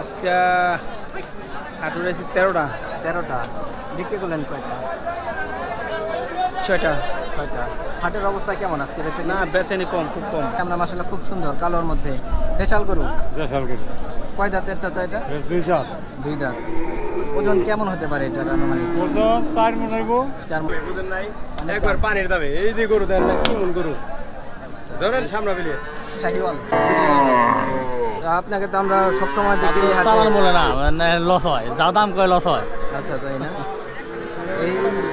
আজকে হাট উঠেছি 13টা। 13টা বিক্রি করলেন কয়টা? 6টা। 6টা। হাটের অবস্থা কেমন আজকে বেচে না বেচেনি কম, খুব কম। আমরা মাশাআল্লাহ খুব সুন্দর কালোর মধ্যে দেশাল গরু। দেশাল গরু কয় দাঁতের চাচা এটা? 2 দাঁত। 2 দাঁত। ওজন কেমন হতে পারে এটার আনুমানিক? ওজন 4 মণ হইব। 4 মণ। বুঝেন নাই একবার পানির দামে এই যে গরু দেন না কি মন গরু ধরেন সামনে পেলে শাহিওয়াল। তো আপনাকে তো আমরা সবসময় দেখি হাটে- চালান বলে না মানে লস হয়, যা দাম কয় লস হয়। আচ্ছা তাই না? এই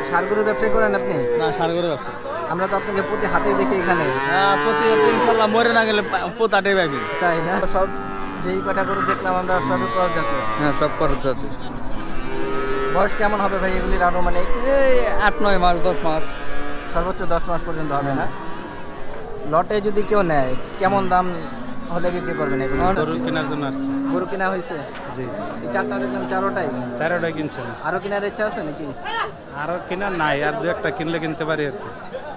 ষাঁড় গরুর ব্যবসা করেন আপনি? না সার করে ব্যবসা আমরা তো আপনাকে প্রতি হাটে দেখি এখানে, প্রতি ইনশাল্লাহ মরে না গেলে পোতাটে পাবি। তাই না? সব যেই কটা গরু দেখলাম আমরা সবই ক্রস জাতের। হ্যাঁ সব খরচ হতে বয়স কেমন হবে ভাই এগুলির আনুমানিক? এই 8-9 মাস 10 মাস। সর্বোচ্চ 10 মাস পর্যন্ত হবে না? লটে যদি কেউ নেয় কেমন দাম হলে বিক্রি করবেন এগুলো? গরু কেনার জন্য আসছে। গরু কিনা হয়েছে? জি, এই চারটা দেখলাম, চারোটাই। 4টা কিনছেন। আরো কেনার ইচ্ছা আছে নাকি? আরো কেনা নাই, আর 2-1টা কিনলে কিনতে পারি আর কি।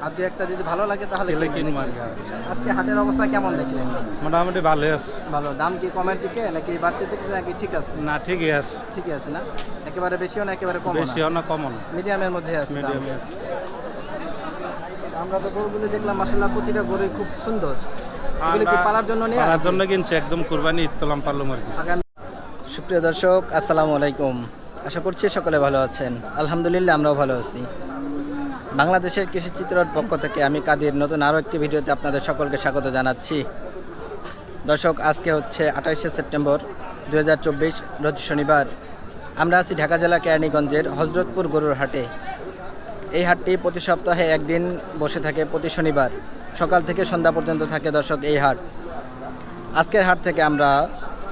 আর দু একটা যদি ভালো লাগে তাহলে কিনলে কিনবেন কিনবো আর নাকি? কি। আজকে হাটের অবস্থা কেমন দেখলেন? মোটামুটি ভালোই আছে। ভালো। দাম কি কমের দিকে নাকি বাড়তির দিকে নাকি ঠিক আছে? না ঠিকই আছে, ঠিকই আছে না? একেবারে বেশিও না একেবারে কম বেশিও না কমও না, মিডিয়ামের মধ্যে আছে দাম। মিডিয়ামে আছে। আমরা তো গরুগুলো দেখলাম মাশাআল্লাহ প্রতিটা গরুই খুব সুন্দর। এগুলো কি পালার জন্য নিয়ে পালার জন্য কিনছে, একদম কুরবানি ঈদ তোলাম পারলাম আর কি। সুপ্রিয় দর্শক আসসালামু আলাইকুম, আশা করছি সকলে ভালো আছেন। আলহামদুলিল্লাহ আমরাও ভালো আছি। বাংলাদেশের কৃষিচিত্রর পক্ষ থেকে আমি কাদির নতুন আরও একটি ভিডিওতে আপনাদের সকলকে স্বাগত জানাচ্ছি। দর্শক আজকে হচ্ছে 28শে সেপ্টেম্বর 2024 রোজ শনিবার। আমরা আছি ঢাকা জেলা কেরানীগঞ্জের হজরতপুর গরুর হাটে। এই হাটটি প্রতি সপ্তাহে একদিন বসে থাকে, প্রতি শনিবার সকাল থেকে সন্ধ্যা পর্যন্ত থাকে দর্শক এই হাট। আজকের হাট থেকে আমরা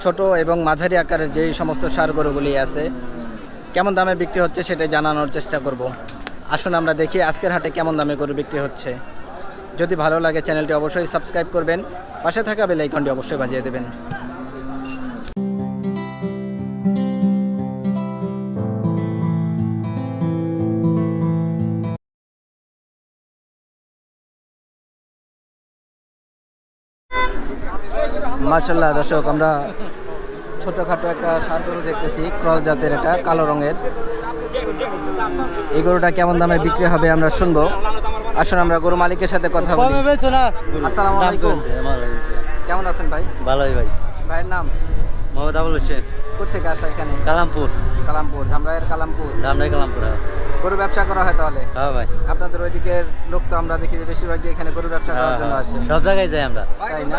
ছোট এবং মাঝারি আকারের যেই সমস্ত ষাঁড় গরুগুলি আছে কেমন দামে বিক্রি হচ্ছে সেটাই জানানোর চেষ্টা করব। আসুন আমরা দেখি আজকের হাটে কেমন দামে গরু বিক্রি হচ্ছে। যদি ভালো লাগে চ্যানেলটি অবশ্যই সাবস্ক্রাইব করবেন, পাশে থাকা বেল আইকনটি অবশ্যই বাজিয়ে দেবেন। মাশাআল্লাহ দর্শক আমরা ছোটখাটো একটা ষাঁড় গরু দেখতেছি, ক্রস জাতের, এটা কালো রঙের। এই গরুটা কেমন দামে বিক্রি হবে আমরা শুনবো। আসুন আমরা গরু মালিকের সাথে কথা বলি। আসসালামু আলাইকুম, কেমন আছেন ভাই? ভালোই ভাই। ভাইয়ের নাম? মোহাম্মদ আবুল হোসেন, কোথেকে আসা এখানে? কালামপুর। কালামপুর, ধামরাইয়ের কালামপুর। ধামরাই কালামপুর। গরু ব্যবসা করা হয় তাহলে? হ্যাঁ ভাই, আপনাদের ওইদিকের লোক তো আমরা দেখি যে বেশিরভাগই এখানে গরু ব্যবসা করার জন্য আসে, সব জায়গায় যাই আমরা। তাই না?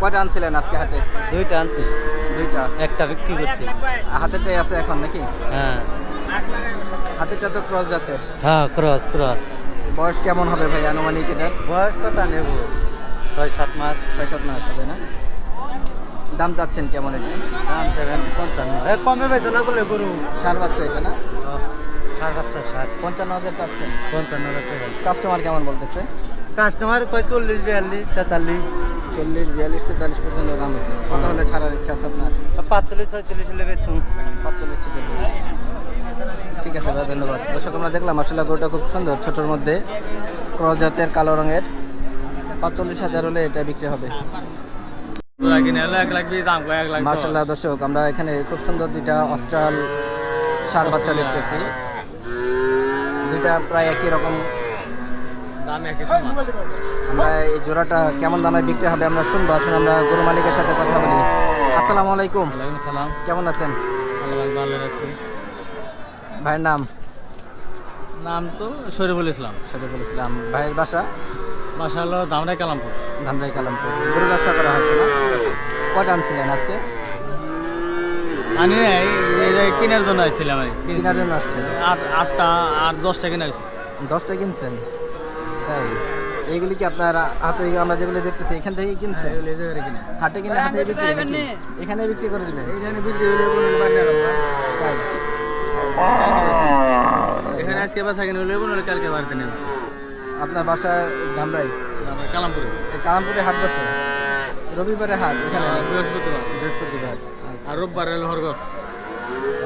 কয়টা আনছিলেন আজকে হাটে? 2টা আনছি, 2টা। একটা বিক্রি করছি। হাতেরটাই আছে এখন নাকি? হ্যাঁ হাতেরটা তো ক্রস জাতের। হ্যাঁ, ক্রস ক্রস। বয়স কেমন হবে ভাই আনুমানিক এটার? বয়স কত নেব? 6-7 মাস। 6-7 মাস হবে না? দাম চাচ্ছেন কেমন এটা? দাম 55। কমে বেচো না বলে গরু। ষাঁড় বাচ্চা এটা না? 60 55,000 চাচ্ছেন। 55 টাকা। কাস্টমার কেমন বলতেছে? কাস্টমার কয় 40, 42, 43, 40, 42, 43 পর্যন্ত দাম হচ্ছে। কত হলে ছাড়ার ইচ্ছা আছে আপনার? 45, 46 হলে বেচুন। 45, 46। ঠিক আছে ভাই, ধন্যবাদ। দর্শক আমরা দেখলাম আসলে গরুটা খুব সুন্দর, ছোটোর মধ্যে ক্রস জাতের কালো রঙের। 45,000 হলে এটা বিক্রি হবে। মাশাআল্লাহ দর্শক আমরা এখানে খুব সুন্দর 2টা অস্ট্রাল ষাঁড় বাচ্চা দেখতেছি। 2টা প্রায় একই রকম। আমরা এই জোড়াটা কেমন দামে বিক্রি হবে আমরা শুনবো। আসুন আমরা গরু মালিকের সাথে কথা বলি। আসসালামু আলাইকুম, সালাম। কেমন আছেন? ভালো রাখছি। ভাইয়ের নাম? নাম তো শরীফুল ইসলাম। শরীফুল ইসলাম। ভাইয়ের বাসা? বাসা হলো ধামরাই কালামপুর। ধামরাই কালামপুর। গরু ব্যবসা করা হয়তো না? কয়টা আনছিলেন আজকে? আনি নাই, এই যে কেনার জন্য আসছিলাম আমি। কেনার জন্য আসছেন? 8টা আর 10টা কিনা হয়েছে। 10টা কিনছেন? তাই? এইগুলি কি আপনার হাতে আমরা যেগুলো দেখতেছি এখান থেকে কিনছেন? হাটে কিনে হাটে বিক্রি নাকি? এখানে বিক্রি করে দিবেন? এখানে বিক্রি হলে কোনো তাই? এখানে আজকে বাসা কিনে হলে কোনো কালকে বাড়িতে নিয়ে আসি। আপনার বাসা ধামরাই কালামপুরে? কালামপুরে হাট বসে রবিবারে হাট এখানে? বৃহস্পতিবার। বৃহস্পতিবার। আর রোববার হলো হরগস।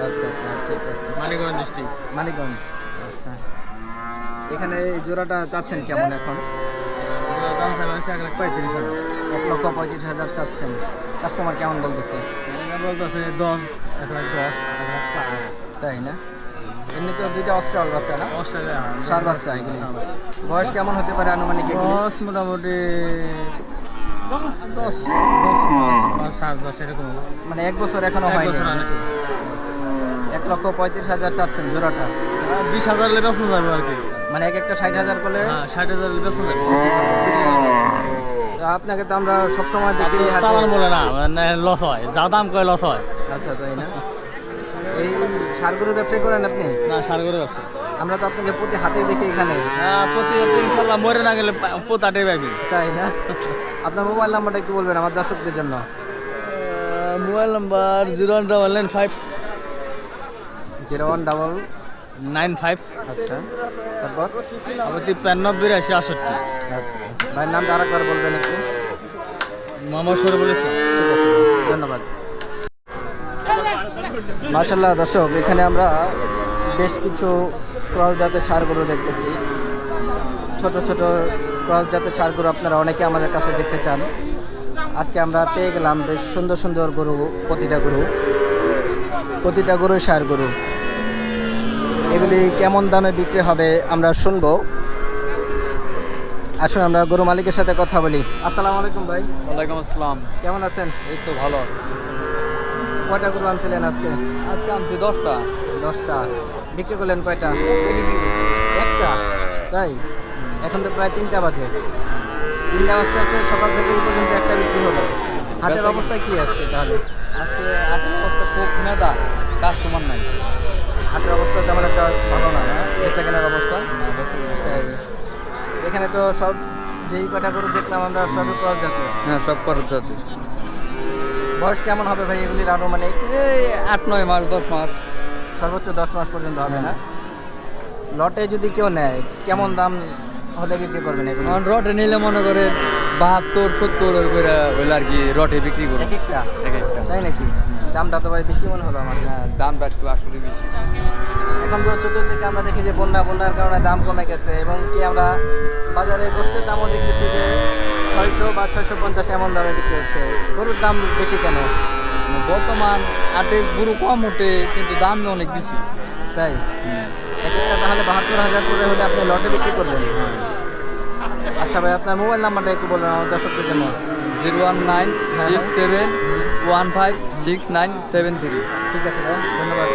আচ্ছা আচ্ছা, ঠিক আছে। মানিকগঞ্জ ডিস্ট্রিক্ট। মানিকগঞ্জ। আচ্ছা, এখানে এই জোড়াটা চাচ্ছেন কেমন এখন? দাম চাইলাম 1,35,000। 1,35,000 চাচ্ছেন, কাস্টমার কেমন বলতেছে? বলতেছে 10, 1,10,000, 1,05,000। তাই না? এমনি তো দুইটা অস্ট্রাল বাচ্চা না, অস্ট্রেলিয়া ষাঁড় বাচ্চা এগুলি। বয়স কেমন হতে পারে আনুমানিক এগুলি? দশ মোটামুটি 10 মাস বা 7-10 এরকম। মানে 1 বছর এখনো এক হয়নি বছর হয় নাকি? 1,35,000 চাচ্ছেন জোড়াটা, 20,000 হলে বেচা যাবে আর কি। মানে এক একটা 60,000 করলে। হ্যাঁ, 60,000 হলে বেচা যাবে। তো আপনাকে তো আমরা সবসময় দেখি হাটে। চালান বলে না, মানে লস হয়, যা দাম কয় লস হয়। আচ্ছা, তাই না? এই সারগরুর ব্যবসায় করেন আপনি? না, সার করে ব্যবসা। আমরা তো আপনাকে প্রতি হাটে দেখি এখানে। হ্যাঁ, প্রতি ইনশাল্লাহ মরে না গেলে পোতাটে পাবি। তাই না? আপনার মোবাইল নাম্বারটা একটু বলবেন আমার দর্শকদের জন্য। Mobile number 0195 0195। আচ্ছা, তারপর? 53 82 68। আচ্ছা, ভাইয়ের নামটা আরেকবার বলবেন একটু। মোহাম্মদ শরীফুল ইসলাম। ঠিক আছে, ধন্যবাদ। মাশাআল্লাহ দর্শক, এখানে আমরা বেশ কিছু ক্রস জাতের ষাঁড় গরু দেখতেছি। ছোট ছোট ক্রস জাতের ষাঁড় গরু আপনারা অনেকে আমাদের কাছে দেখতে চান। আজকে আমরা পেয়ে গেলাম বেশ সুন্দর সুন্দর গরু, প্রতিটা গরু ষাঁড় গরু। এগুলি কেমন দামে বিক্রি হবে আমরা শুনবো। আসুন আমরা গরু মালিকের সাথে কথা বলি। আসসালামু আলাইকুম ভাই। ওয়ালাইকুম আসসালাম। কেমন আছেন? এই তো ভালো। কয়টা গরু আনছিলেন আজকে? আজকে আনছি 10টা। 10টা। বিক্রি করলেন কয়টা? একটা। তাই? এখন তো প্রায় 3টা বাজে। 3টা বাজতে আজকে সকাল থেকে এই পর্যন্ত একটা বিক্রি হলো। হাটের অবস্থা কি আজকে তাহলে? আজকে হাটের অবস্থা খুব মেদা, কাস্টমার নাই। হাটের অবস্থা তেমন একটা ভালো না, না? বেচা কেনার অবস্থা? তাই। এখানে তো সব যেই কটা গরু দেখলাম আমরা সবই ক্রস জাতের। হ্যাঁ, সব খরচ হতে। বয়স কেমন হবে ভাই এগুলির আরও? মানে এই 8-9 মাস, 10 মাস। সর্বোচ্চ 10 মাস পর্যন্ত হবে না? লটে যদি কেউ নেয় কেমন দাম হলে বিক্রি করবেন এগুলো? রটে নিলে মনে করে 72-70 করে হইলে আর কি রটে বিক্রি করবো। এক একটা? এক একটা। তাই নাকি? দামটা তো ভাই বেশি মনে হলো আমার কাছে। হ্যাঁ, দামটা একটু আসলে বেশি। এখন তো চতুর্দিকে আমরা দেখি যে বন্যার কারণে দাম কমে গেছে, এবং কি আমরা বাজারে গোষ্ঠীর দামও দেখতেছি যে 600 বা 650 এমন দামে বিক্রি হচ্ছে। গরুর দাম বেশি কেন? বর্তমান হাটে গরু কম ওঠে, কিন্তু দাম অনেক বেশি। তাই? এক একটা তাহলে 72,000 করে হলে আপনি লটে বিক্রি করবেন? আচ্ছা ভাই, আপনার মোবাইল নাম্বারটা একটু বলবেন আমার দর্শকদের জন্য। 01967156973। ঠিক আছে ভাই, ধন্যবাদ।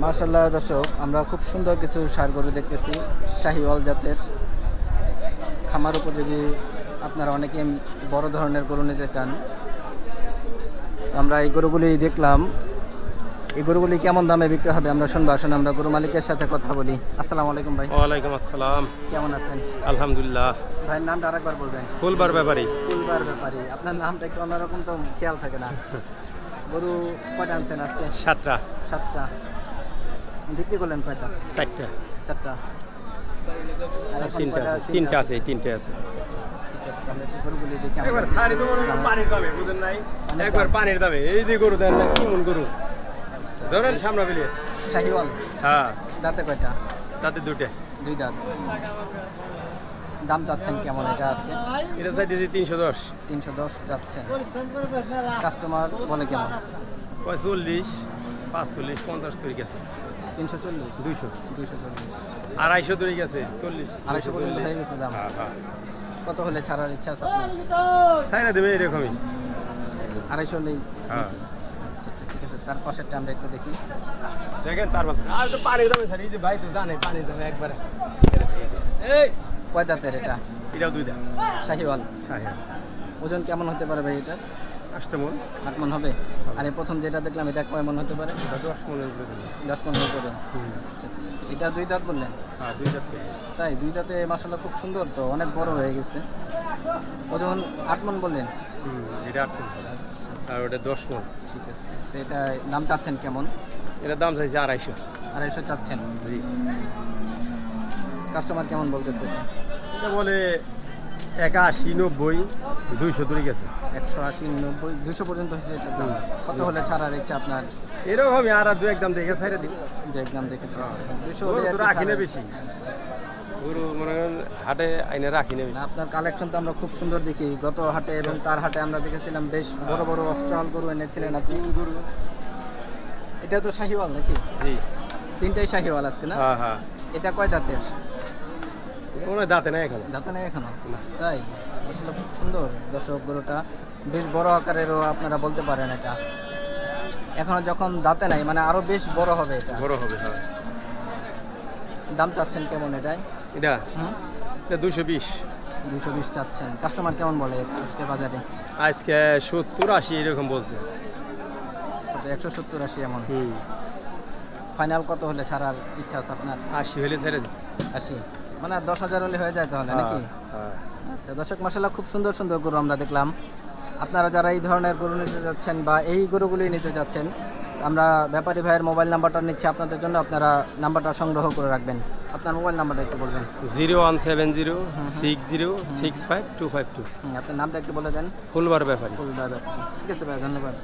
মাশাআল্লাহ দর্শক, আমরা খুব সুন্দর কিছু ষাঁড় গরু দেখতেছি, শাহিওয়াল জাতের। খামার উপযোগী, আপনারা অনেকে বড় ধরনের গরু নিতে চান। আমরা এই গরুগুলি দেখলাম, এই গরুগুলি কেমন দামে বিক্রি হবে আমরা শুনবো। আসুন আমরা গরু মালিকের সাথে কথা বলি। আসসালামু আলাইকুম ভাই। ওয়ালাইকুম আসসালাম। কেমন আছেন? আলহামদুলিল্লাহ। ভাইয়ের নামটা আরেকবার বলবেন। ফুলবার ব্যাপারী। ফুলবার ব্যাপারী। আপনার নামটা একটু অন্যরকম, তো খেয়াল থাকে না। গরু কয়টা আনছেন আজকে? 7টা। 7টা। বিক্রি করলেন কয়টা? 4টা। 4টা। আর এখন 3টা কয়টা? আছে। 3টা আছে, 3টে আছে। ঠিক আছে, তাহলে একটু গরুগুলি দেখি আমরা। একবার সারি তো মনে হয় পানির দামে, বুঝেন নাই? একবার পানির দামে এই যে গরু দেন না, কি মন গরু ধরেন সামনে পেলে। শাহিওয়াল। হ্যাঁ, দাঁতে কয়টা? তাতে 2টে। 2 দাঁত। দাম চাচ্ছেন কেমন এটা আজকে? এটা চাইতেছি 310। 310 যাচ্ছেন। কাস্টমার বলে কেমন? 40, 45, 50 তৈরি গেছে। 340, 200, 240, 250 তৈরি গেছে। 40, 250 পর্যন্ত হয়ে গেছে দাম। হ্যাঁ হ্যাঁ, কত হলে ছাড়ার ইচ্ছা আছে আপনার? চাইনা দেবে এরকমই। 250 হলেই? হ্যাঁ। আচ্ছা আচ্ছা, ঠিক আছে। তার পাশেরটা আমরা একটু দেখি। দেখেন তার পাশে আর তো পানির দামে স্যার, এই যে ভাই তো জানে পানির দামে একবারে। এই কয় দাঁতের এটা? এটাও 2 দাম। শাহিওয়াল। শাহিওয়াল। ওজন কেমন হতে পারে ভাই এটা? 8 মণ। 8 মণ হবে? আর এই প্রথম যেটা দেখলাম এটা কয় মণ হতে পারে? এটা 10 মণের উপরে দেবে। 10 মণ হতে পারে। আচ্ছা, ঠিক আছে। এটা 2 দাঁত বললেন? হ্যাঁ, 2 দাঁত থেকে। তাই? 2 দাঁতে মাশাআল্লাহ খুব সুন্দর, তো অনেক বড় হয়ে গেছে। ওজন 8 মণ বললেন? এটা 8 মণ। আর ওটা 10 মণ। ঠিক আছে। আচ্ছা, এটা দাম চাচ্ছেন কেমন? এটার দাম চাইছে 250। 250 চাচ্ছেন। জি। কাস্টমার কেমন বলতেছে এটা? এটা বলে 81, 90, 200 দূরে গেছে। 180, 90, 200 পর্যন্ত হয়েছে এটার দাম। কত হলে ছাড়ার ইচ্ছা আপনার? এরকমই আর দু একদম দেখে ছাইড়ে দিই। যে একদম দেখেছি 200 গরু হলে তো আর কি রাখি না ছাড়ের- বেশি, গরু মনে করেন হাটে আইনে রাখি না না, বেশি। আপনার কালেকশন তো আমরা খুব সুন্দর দেখি। গত হাটে এবং তার হাটে আমরা দেখেছিলাম বেশ বড় বড় অস্ট্রাল গরু এনেছিলেন আপনি। গরু এটা তো শাহিওয়াল নাকি? জি। তিনটাই শাহিওয়াল আজকে না? হ্যাঁ হ্যাঁ, এটা কয় দাঁতের? কোনো দাঁতে নাই এখানে। দাঁতে নেই এখনো? তাই আসলে খুব সুন্দর দর্শক, গরুটা বেশ বড় আকারেরও আপনারা বলতে পারেন। এটা এখনো যখন দাঁতে নাই মানে আরো বেশ বড় হবে এটা। বড় হবে। হ্যাঁ, দাম চাচ্ছেন কেমন এটাই? এটা হুম, এটা 220। 220 চাচ্ছেন। কাস্টমার কেমন বলে এটা আজকে বাজারে? আজকে 70, 80 এরকম বলছে। 170, 80 এমন। হুম, ফাইনাল কত হলে ছাড়ার ইচ্ছা আছে আপনার? 80 হলে ছেড়ে দিই। 80 মানে 10,000 হলে হয়ে যায় তাহলে নাকি? হ্যাঁ। আচ্ছা দর্শক, মাশাআল্লাহ খুব সুন্দর সুন্দর গরু আমরা দেখলাম। আপনারা যারা এই ধরনের গরু নিতে যাচ্ছেন বা এই গরুগুলি নিতে যাচ্ছেন, আমরা ব্যাপারী ভাইয়ের মোবাইল নাম্বারটা নিচ্ছি আপনাদের জন্য, আপনারা নাম্বারটা সংগ্রহ করে রাখবেন। আপনার মোবাইল নাম্বারটা একটু বলবেন। 0170 60 65 252। আপনার নামটা একটু বলে দেন। ফুলবার ব্যাপারী। ঠিক আছে ভাই, ধন্যবাদ।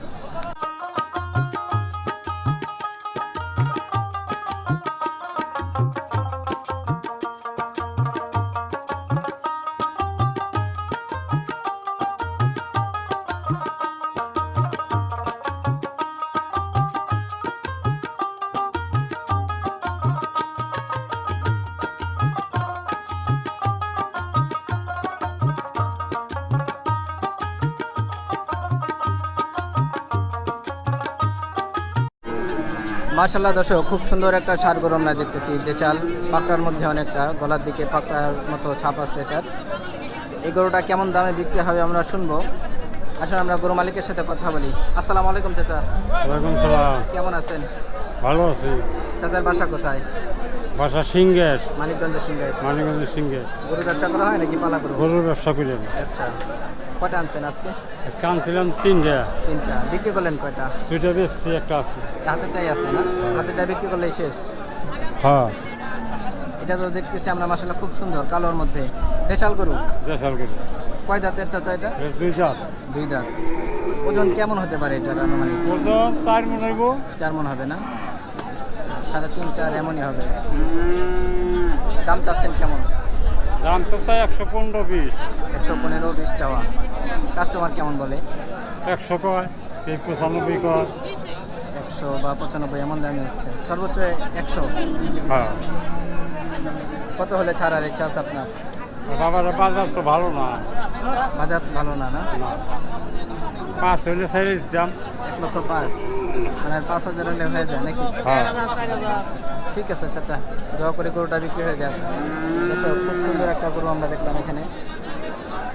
মাশাআল্লাহ দর্শক, খুব সুন্দর একটা ষাঁড় গরু আমরা দেখতেছি। দেশাল পাকটার মধ্যে অনেকটা গলার দিকে পাকটার মতো ছাপ আছে এটার। এই গরুটা কেমন দামে বিক্রি হবে আমরা শুনবো। আসলে আমরা গরু মালিকের সাথে কথা বলি। আসসালামু আলাইকুম চাচা, ওয়ালাইকুম সালাম। কেমন আছেন? ভালো আছি। চাচার বাসা কোথায়? বাসা সিংহের, মানিকগঞ্জের সিংহে। মানিকগঞ্জের সিংহের। গরু ব্যবসা করা হয় নাকি পালা গরু? গরুর ব্যবসা করেন। আচ্ছা, কয়টা আনছেন আজকে? কানছিলাম 3টা, 3টা। বিক্রি করলেন কয়টা? 2টা বেশি, একটা আছে। হাতেরটাই আছে না? হাতেরটা বিক্রি করলেই শেষ। হ্যাঁ, এটা তো দেখতেছি আমরা মাশাআল্লাহ খুব সুন্দর কালোর মধ্যে দেশাল গরু। দেশাল গরু। কয় দাঁতের চাচা এটা? 2 জাত। 2 দাঁত। ওজন কেমন হতে পারে এটার আনুমানিক? ওজন 4 মণ হইব। 4 মণ হবে না? 3.5, 4 এমনই হবে। দাম চাচ্ছেন কেমন? দাম তো চাই 115-20। 115, 20 চাওয়া। কাস্টমার কেমন বলে? 100 কয়, কেউ 95 কয়। 100 বা 95 এমন দামই হচ্ছে। সর্বোচ্চ 100। হ্যাঁ, কত হলে ছাড়ার ইচ্ছা আছে আপনার? বাবার বাজার তো ভালো না। বাজার ভালো না? 5 হলে ছেড়ে দিতাম। 1,05,000 মানে 5,000 হলে হয়ে যায় নাকি? হ্যাঁ, ঠিক আছে চাচা, দোয়া করে গরুটা বিক্রি হয়ে যাক। দর্শক, খুব সুন্দর একটা গরু আমরা দেখলাম এখানে।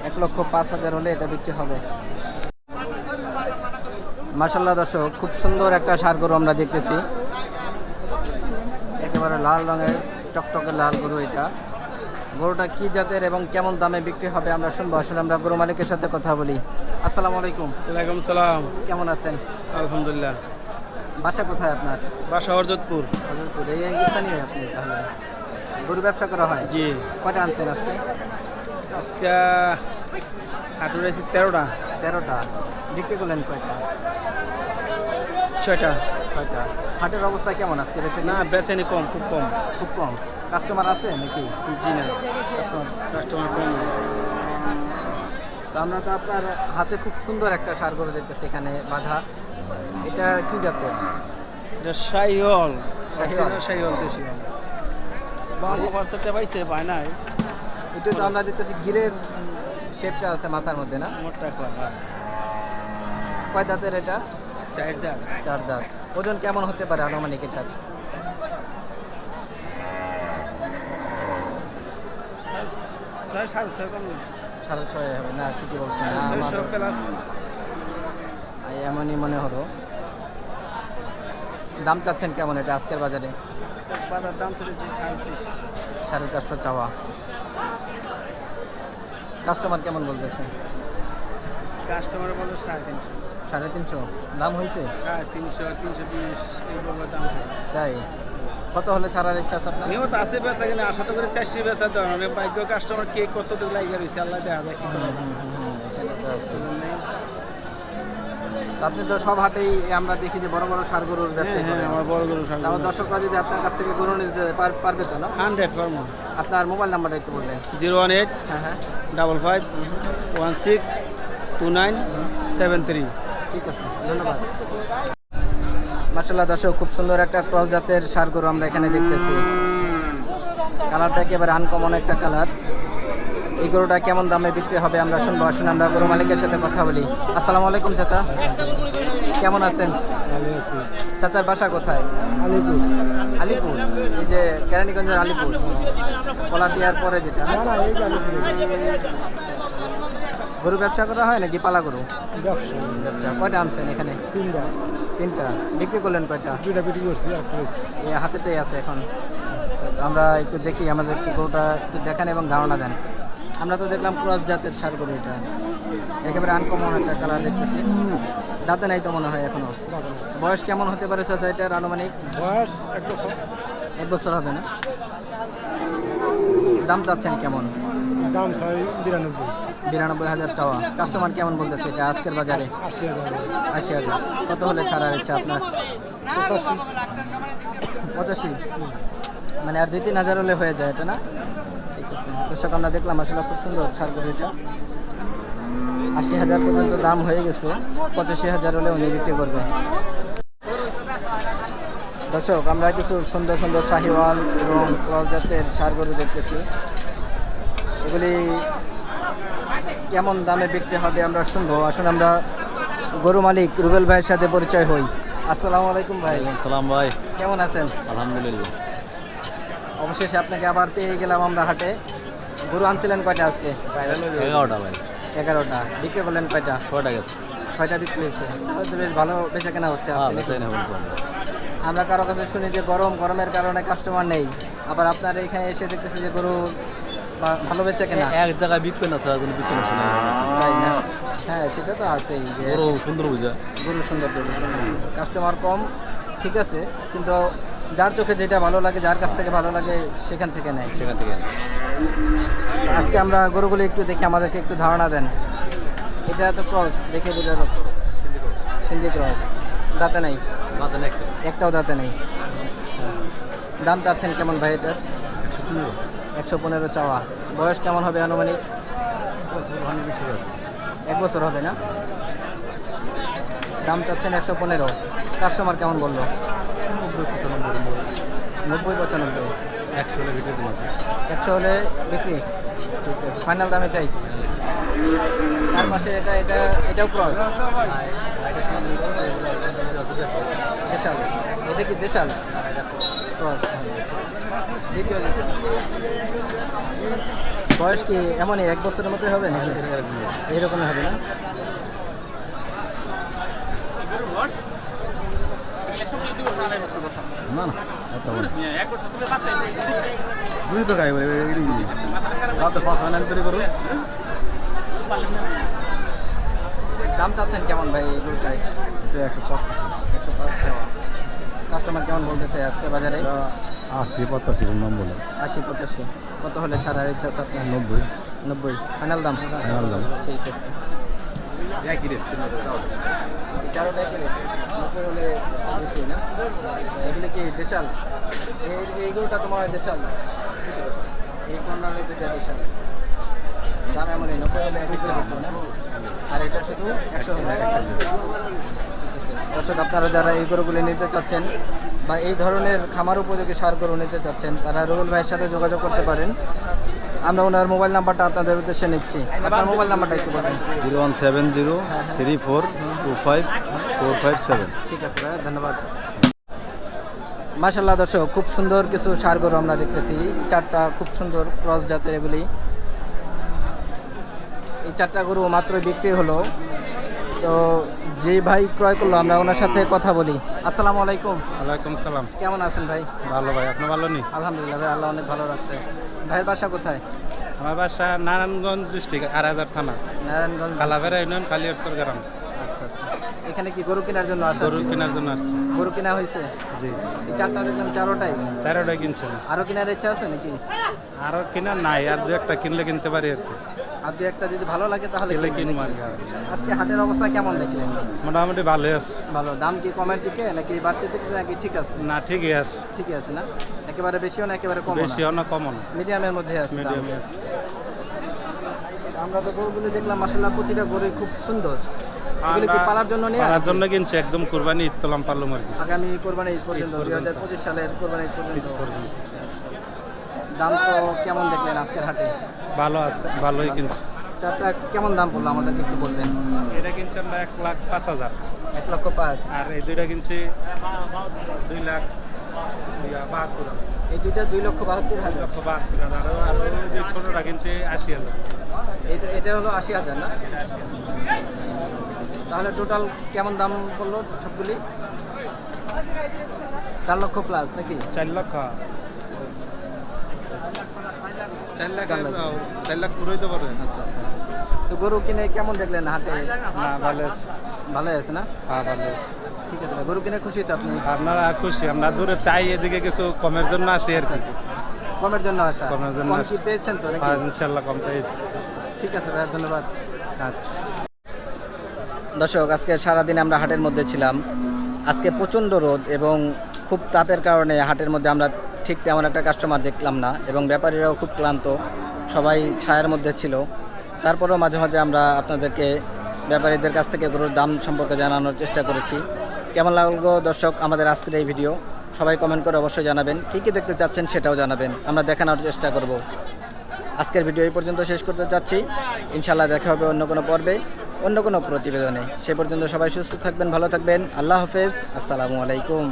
1,05,000 হলে এটা বিক্রি হবে। মাশাআল্লাহ দর্শক, খুব সুন্দর একটা ষাঁড় গরু আমরা দেখতেছি। একেবারে লাল রঙের টকটকে লাল গরু এটা। গরুটা কি জাতের এবং কেমন দামে বিক্রি হবে আমরা শুনবো। আসলে আমরা গরু মালিকের সাথে কথা বলি। আসসালামু আলাইকুম। ওয়ালাইকুম সালাম। কেমন আছেন? আলহামদুলিল্লাহ। বাসা কোথায় আপনার? বাসা হরজতপুর। হযরতপুর। এই স্থানীয় আপনি তাহলে? গরু ব্যবসা করা হয়? জি। কয়টা আনছেন আজকে? আজকে হাটুর আছে 13টা। 13টা। বিক্রি করলেন কয়টা? 6টা। 6টা। হাটের অবস্থা কেমন আজকে? বেচে না, বেচেনি কম, খুব কম। খুব কম। কাস্টমার আছে নাকি? জি না, কাস্টমার কাস্টমার কম। তো আমরা তো আপনার হাতে খুব সুন্দর একটা ষাঁড় গরু দেখতেছি এখানে বাঁধা। এটা কি জাতের? এটা শাহিওয়াল। শাহিওয়াল? শাহিওয়াল দেশি। বাংলা পার্সেলটা পাইছে, পায় নাই। এটা তো আমরা দেখতেছি গিরের শেপটা আছে মাথার মধ্যে না? মোটটা করা। কয় দাঁতের এটা? 4 দাঁত। 4 দাঁত। ওজন কেমন হতে পারে আনুমানিক এটার? 6.5 কম। 6.5 হবে না? ঠিকই বলছেন। 600 প্লাস। এমনই মনে হলো। দাম চাচ্ছেন কেমন এটা আজকের বাজারে? বাজার দাম তুলেছি 4.5। 450 চাওয়া। কাস্টমার কেমন বলতেছে? কাস্টমার বলে 350। 350 দাম হয়েছে? হ্যাঁ 300 320 এইভাবে দাম হয়। তাই কত হলে ছাড়ার ইচ্ছা আছে আপনার? নিয়ত আছে বেচা কিনা আশা তো করে 400 বেচা দেওয়া অনেক ভাগ্য কাস্টমার কে কত দিক লাগিয়ে রয়েছে আল্লাহ দেখা যায় কি করে। সেটা তো আছে। তো আপনি তো সব হাটেই আমরা দেখি যে বড় বড় সার গরুর ব্যবসা হ্যাঁ আমার বড় গরু সামনে আমার দর্শকরা যদি আপনার কাছ থেকে গরু নিতে পারবে তো না? 100 পারমো। আপনার মোবাইল নাম্বারটা একটু বলবেন। 018 হ্যাঁ হ্যাঁ 55 16 29 73। ঠিক আছে, ধন্যবাদ। মাশাআল্লাহ দর্শক, খুব সুন্দর একটা ক্রস জাতের ষাঁড় গরু আমরা এখানে দেখতেছি। কালারটা একেবারে আনকমন একটা কালার। এই গরুটা কেমন দামে বিক্রি হবে আমরা শুনবো। আসুন আমরা গরু মালিকের সাথে কথা বলি। আসসালামু আলাইকুম চাচা, কেমন আছেন? চাচার বাসা কোথায়? আলিপুর। আলিপুর, এই যে কেরানীগঞ্জের আলিপুর, কলাদিয়ার পরে যেটা। না এই আলিপুর গরু ব্যবসা করা হয় নাকি পালা গরু? ব্যবসা। ব্যবসা। কয়টা আনছেন এখানে? 3টা। 3টা। বিক্রি করলেন কয়টা? 2টা বিক্রি করছি একটা হয়েছে। এই হাতেটাই আছে এখন। আমরা একটু দেখি, আমাদের কি গরুটা একটু দেখান এবং ধারণা দেন। আমরা তো দেখলাম ক্রস জাতের ষাঁড় গরু, এটা একেবারে আনকমন একটা কালার দেখতেছি। দাঁতে নাই তো মনে হয় এখনো। বয়স কেমন হতে পারে চাচা এটার আনুমানিক? বয়স 1 বছর। 1 বছর হবে না? দাম চাচ্ছেন কেমন? দাম চাই 92। 92,000 চাওয়া। কাস্টমার কেমন বলতেছে এটা আজকের বাজারে? 80,000। 80,000। কত হলে ছাড়ার ইচ্ছা আপনার? 85। মানে আর 2-3 হাজার হলে হয়ে যায় এটা না? ঠিক আছে দর্শক, আমরা দেখলাম আসলে খুব সুন্দর ষাঁড় গরু এটা। 80,000 পর্যন্ত দাম হয়ে গেছে, 85,000 হলে উনি বিক্রি করবে। দর্শক, আমরা কিছু সুন্দর সুন্দর শাহিওয়াল এবং ক্রস জাতের ষাঁড় গরু দেখতেছি। এগুলি কেমন দামে বিক্রি হবে আমরা শুনবো। আসুন আমরা গরু মালিক রুবেল ভাইয়ের সাথে পরিচয় হই। আসসালামু আলাইকুম ভাই, সালাম ভাই, কেমন আছেন? আলহামদুলিল্লাহ। অবশেষে আপনাকে আবার পেয়ে গেলাম আমরা হাটে। গরু আনছিলেন কয়টা আজকে? 11টা ভাই, 11টা। বিক্রি করলেন কয়টা? 6টা গেছে। 6টা বিক্রি হয়েছে। তাহলে তো বেশ ভালো বেচা কেনা হচ্ছে হ্যাঁ আজকে নাকি? বেচাই না বলছি আমরা কারো কাছে শুনি যে গরমের কারণে কাস্টমার নেই, আবার আপনার এখানে এসে দেখতেছি যে গরু ভালো বেচা কেনা। এক জায়গায় বিক্রি না স্যার, বিক্রি না ছিল তাই না? হ্যাঁ সেটা তো আছেই যে বড় সুন্দর বুঝা। গরুর সৌন্দর্য, কাস্টমার কম ঠিক আছে, কিন্তু যার চোখে যেটা ভালো লাগে, যার কাছ থেকে ভালো লাগে সেখান থেকে নেয়। সেখান থেকে আজকে আমরা গরুগুলো একটু দেখি, আমাদেরকে একটু ধারণা দেন। এটা তো ক্রস, দেখে বোঝা যাচ্ছে সিন্ধি ক্রস। দাঁতে নেই? মাথা একটা একটাও দাঁতে নেই। আচ্ছা, দাম চাচ্ছেন কেমন ভাই এটার? 115। 115 চাওয়া। বয়স কেমন হবে আনুমানিক? 1 বছর হবে না? দাম চাচ্ছেন 115। কাস্টমার কেমন বললো? 90-95। 100 হলে বিক্রি দিলাম। 100 হলে বিক্রি? ঠিক আছে, ফাইনাল দাম এটাই। তার পাশে এটাও ক্রস। দেশাল, এটা কি দেশাল ক্রস? দ্বিতীয় বয়স কি এমনই 1 বছরের মতোই হবে নাকি? এইরকমই হবে না? না না দুই তো খাই রাতে ফার্স্ট ফাইনাল তৈরি করো। দাম চাচ্ছেন কেমন ভাই এই গরুটায়? এটা 125। 105 চাওয়া। কাস্টমার কেমন বলতেছে আজকে বাজারে? 80-85 এর নাম বলে। 80-85। কত হলে ছাড়ার ইচ্ছা আছে আপনার? 90 90 ফাইনাল দাম? ফাইনাল দাম। ঠিক আছে। একই রেট। এই চারোটা কি রেট? 90 হলে বিক্রি না? এগুলো কি দেশাল? এই গরুটা তোমার হয় দেশাল? এই কর্নারে দুটা দেশাল। দাম এমনই 90 হলে বিক্রি করতো না? আর এটা শুধু 100 হলে। ঠিক আছে দর্শক, আপনারা যারা এই গরুগুলি নিতে চাচ্ছেন বা এই ধরনের খামার উপযোগী সার গরু নিতে চাচ্ছেন, তারা রুবেল ভাইয়ের সাথে যোগাযোগ করতে পারেন। আমরা ওনার মোবাইল নাম্বারটা আপনাদের উদ্দেশ্যে নিচ্ছি। আপনার মোবাইল নাম্বারটা একটু বলবেন। 0170345457। ঠিক আছে ভাই, ধন্যবাদ। মাশাআল্লাহ দর্শক, খুব সুন্দর কিছু ষাঁড় গরু আমরা দেখতেছি। 4টা খুব সুন্দর ক্রস জাতের এগুলি। এই 4টা গরু মাত্র বিক্রি হলো। তো যে ভাই ক্রয় করলো, আমরা ওনার সাথে কথা বলি। আসসালামু আলাইকুম। ওয়ালাইকুম সালাম। কেমন আছেন ভাই? ভালো ভাই, আপনি ভালো নি? আলহামদুলিল্লাহ ভাই, আল্লাহ অনেক ভালো রাখছে। ভাইয়ের বাসা কোথায়? আমার বাসা নারায়ণগঞ্জ ডিস্ট্রিক্ট 8000 থানা, নারায়ণগঞ্জ। কালাভেরা ইউনিয়ন, কালিয়ারচর গ্রাম। আচ্ছা আচ্ছা। এখানে কি গরু কেনার জন্য আসা গরু কেনার জন্য আসছে। গরু কেনা হয়েছে? জি, এই চারটা দেখলাম চারোটাই। চারোটাই কিনছেন। আরো কেনার ইচ্ছা আছে নাকি? আরও কেনা নাই, আর দু একটা কিনলে কিনতে পারি আর কি। আর দু একটা যদি ভালো লাগে তাহলে কিনলে কিনবেন কিনবো আর নাকি? কি। আজকে হাটের অবস্থা কেমন দেখলেন? মোটামুটি ভালোই আছে। ভালো। দাম কি কমের দিকে নাকি বাড়তির দিকে নাকি ঠিক আছে? না, ঠিকই আছে। ঠিকই আছে না? একেবারে বেশিও না একেবারে কম বেশি না, না কমন, মিডিয়ামের মধ্যে আছে দাম। মিডিয়াম আছে। আমরা তো গরুগুলো দেখলাম মাশাআল্লাহ প্রতিটা গরুই খুব সুন্দর। এগুলো কি আমরা পালার জন্য নিয়ে পালার জন্য কিনছি, একদম কুরবানি ঈদ তোলাম পারলাম আর কি। আগামী কোরবানি ঈদ পর্যন্ত, ঈদ পর্যন্ত। 2025 সালের কোরবানি ঈদ ঈদ পর্যন্ত। পর্যন্ত। দাম তো কেমন দেখলেন আজকের হাটে? ভালো আছে, ভালোই কিনছি। চারটা কেমন দাম পড়লো আমাদেরকে একটু বলবেন? এটা কিনছি আমরা 1,05,000, 1,05,000। আর এই দুইটা কিনছি 2,72,000। এই দুইটা 2,72,000। 2,72,000, আর ওই যে ছোটটা কিনছি 80,000। এটা হলো 80,000 না? তাহলে টোটাল কেমন দাম পড়লো সবগুলি? 4 লক্ষ প্লাস নাকি? 4 লক্ষ, 4 লাখ, 4 লাখ। 4 লাখ পুরোই তো পারে। আচ্ছা আচ্ছা। তো গরু কিনে কেমন দেখলেন হাটে? না, ভালো আছে। ভালোই আছে না? হ্যাঁ, ভালো আছে। ঠিক আছে, গরু কিনে খুশি তো আপনি? আপনারা খুশি? আমরা দূরে তাই এদিকে কিছু কমের জন্য আসি আর কি। কমের জন্য আসা? কমের জন্য কম আসা। কি পেয়েছেন তো নাকি? আর ইনশাল্লাহ কম পেয়েছি। ঠিক আছে ভাইয়া, ধন্যবাদ। আচ্ছা। দর্শক, আজকে সারাদিন আমরা হাটের মধ্যে ছিলাম। আজকে প্রচণ্ড রোদ এবং খুব তাপের কারণে হাটের মধ্যে আমরা ঠিক তেমন একটা কাস্টমার দেখলাম না, এবং ব্যাপারীরাও খুব ক্লান্ত, সবাই ছায়ার মধ্যে ছিল। তারপরেও মাঝে মাঝে আমরা আপনাদেরকে ব্যাপারীদের কাছ থেকে গরুর দাম সম্পর্কে জানানোর চেষ্টা করেছি। কেমন লাগলো দর্শক আমাদের আজকের এই ভিডিও? সবাই কমেন্ট করে অবশ্যই জানাবেন। কী কী দেখতে চাচ্ছেন সেটাও জানাবেন, আমরা দেখানোর চেষ্টা করব। আজকের ভিডিও এই পর্যন্ত শেষ করতে চাচ্ছি। ইনশাআল্লাহ দেখা হবে অন্য কোনো পর্বে, অন্য কোনো প্রতিবেদনে। সে পর্যন্ত সবাই সুস্থ থাকবেন, ভালো থাকবেন। আল্লাহ হাফেজ, আসসালামু আলাইকুম।